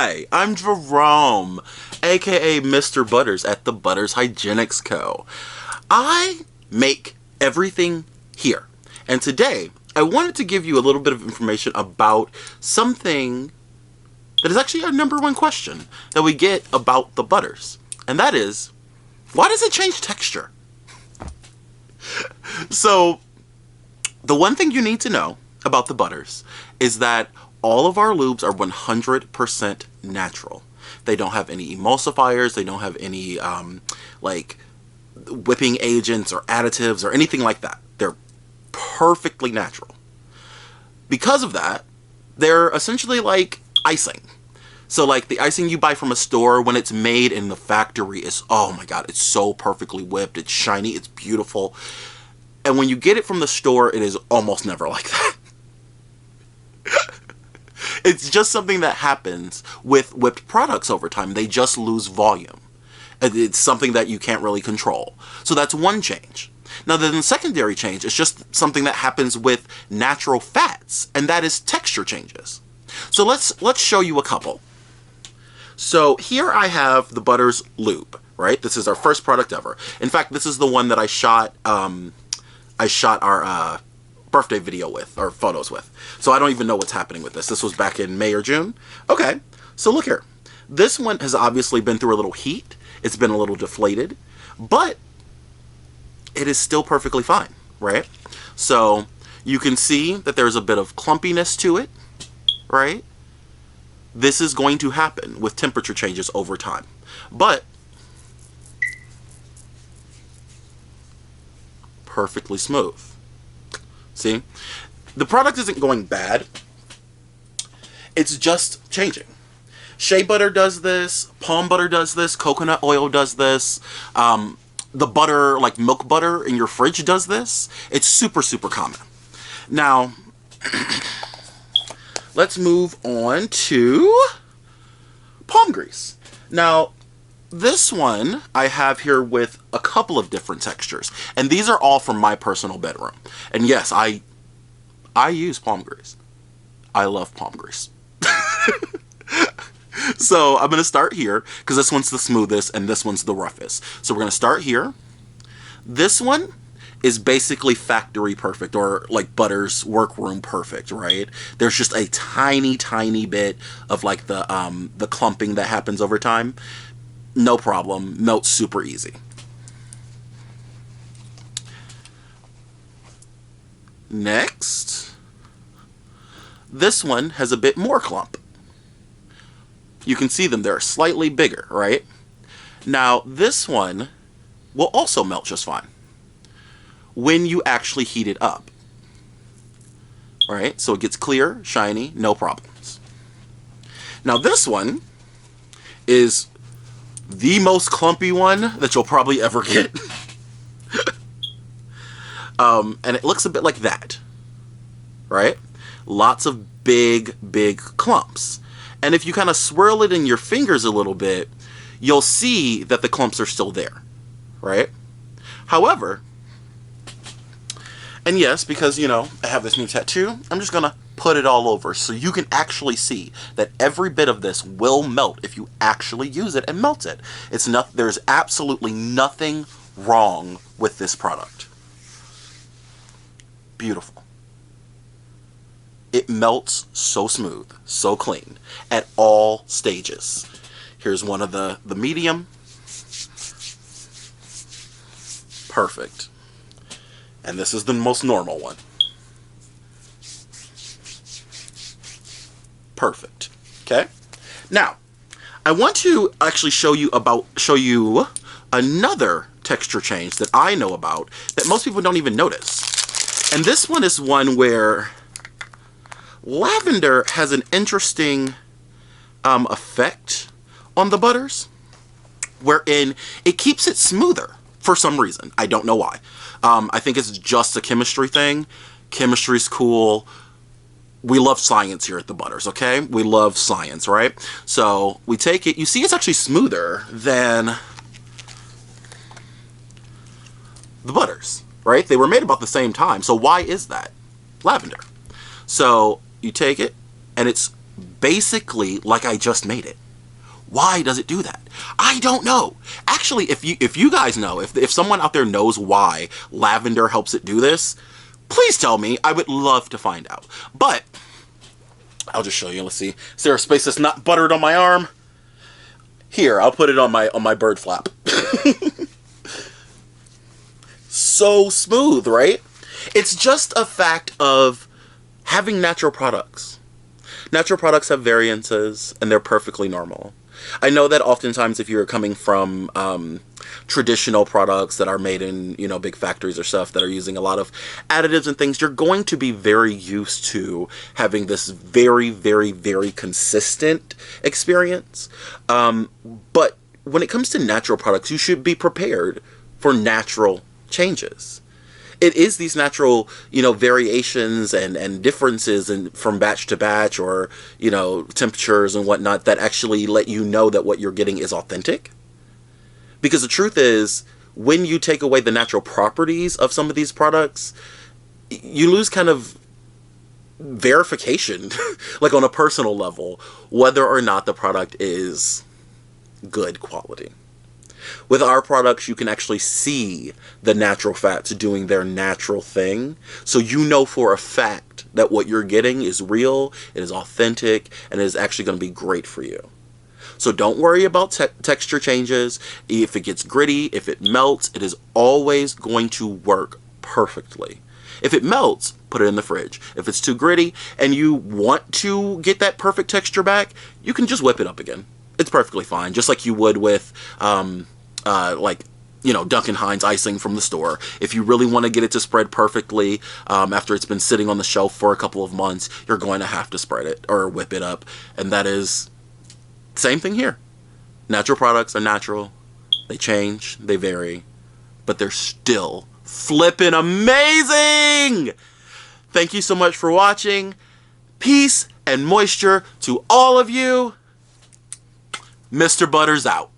Hi, I'm Jerome, aka Mr. Butters at the Butters Hygienics Co. I make everything here, and today I wanted to give you a little bit of information about something that is actually our #1 question that we get about the butters, and that is, why does it change texture? So, the one thing you need to know about the butters is that all of our lubes are 100% natural. They don't have any emulsifiers, they don't have any like whipping agents or additives or anything like that. They're perfectly natural. Because of that, they're essentially like icing. So like the icing you buy from a store, when it's made in the factory, is, oh my god, it's so perfectly whipped, it's shiny, it's beautiful. And when you get it from the store, it is almost never like that. It's just something that happens with whipped products over time. They just lose volume. It's something that you can't really control. So that's one change. Now then, the secondary change is just something that happens with natural fats, and that is texture changes. So let's show you a couple. So here I have the Butters Lube, right? This is our first product ever. In fact, this is the one that I shot our birthday video with, or photos with. So I don't even know what's happening with this. This was back in May or June. Okay, so look here. This one has obviously been through a little heat. It's been a little deflated, but it is still perfectly fine, right? So you can see that there's a bit of clumpiness to it, right? This is going to happen with temperature changes over time. But perfectly smooth. See? The product isn't going bad. It's just changing. Shea butter does this, palm butter does this, coconut oil does this, the butter, like milk butter in your fridge does this. It's super, super common. Now, let's move on to palm grease. Now, this one I have here with a couple of different textures, and these are all from my personal bedroom. And yes, I use palm grease. I love palm grease. So I'm going to start here because this one's the smoothest and this one's the roughest. So we're going to start here. This one is basically factory perfect, or like Butters workroom perfect, right? There's just a tiny, tiny bit of like the clumping that happens over time. No problem. Melts super easy. Next, this one has a bit more clump. You can see them, they're slightly bigger, right? Now, this one will also melt just fine when you actually heat it up. Alright, so it gets clear, shiny, no problems. Now, this one is the most clumpy one that you'll probably ever get. And it looks a bit like that, right? Lots of big, big clumps. And if you kind of swirl it in your fingers a little bit, you'll see that the clumps are still there, right? However, and yes, because, you know, I have this new tattoo, I'm just going to put it all over so you can actually see that every bit of this will melt if you actually use it and melt it. There's absolutely nothing wrong with this product. Beautiful. It melts so smooth, so clean, at all stages. Here's one of the medium. Perfect. And this is the most normal one. Perfect. Okay? Now, I want to actually show you another texture change that I know about that most people don't even notice. And this one is one where lavender has an interesting effect on the butters, wherein it keeps it smoother for some reason. I don't know why. I think it's just a chemistry thing. Chemistry's cool. We love science here at the Butters, okay? We love science, right? So we take it. You see it's actually smoother than the Butters, right? They were made about the same time. So why is that? Lavender. So you take it, and it's basically like I just made it. Why does it do that? I don't know. Actually, if you guys know, if someone out there knows why lavender helps it do this, please tell me. I would love to find out. But I'll just show you. Let's see. Is there a space that's not buttered on my arm? Here, I'll put it on my bird flap. So smooth, right? It's just a fact of having natural products. Natural products have variances, and they're perfectly normal. I know that oftentimes if you're coming from traditional products that are made in, you know, big factories or stuff that are using a lot of additives and things, you're going to be very used to having this very, very, very consistent experience. But when it comes to natural products, you should be prepared for natural changes. It is these natural, you know, variations and differences from batch to batch, or, you know, temperatures and whatnot, that actually let you know that what you're getting is authentic. Because the truth is, when you take away the natural properties of some of these products, you lose kind of verification, like on a personal level, whether or not the product is good quality. With our products, you can actually see the natural fats doing their natural thing. So you know for a fact that what you're getting is real, it is authentic, and it is actually going to be great for you. So don't worry about texture changes. If it gets gritty, if it melts, it is always going to work perfectly. If it melts, put it in the fridge. If it's too gritty and you want to get that perfect texture back, you can just whip it up again. It's perfectly fine, just like you would with like, you know, Duncan Hines icing from the store. If you really want to get it to spread perfectly after it's been sitting on the shelf for a couple of months, you're going to have to spread it or whip it up. And that is the same thing here. Natural products are natural. They change, they vary, but they're still flippin' amazing! Thank you so much for watching. Peace and moisture to all of you. Mr. Butters out.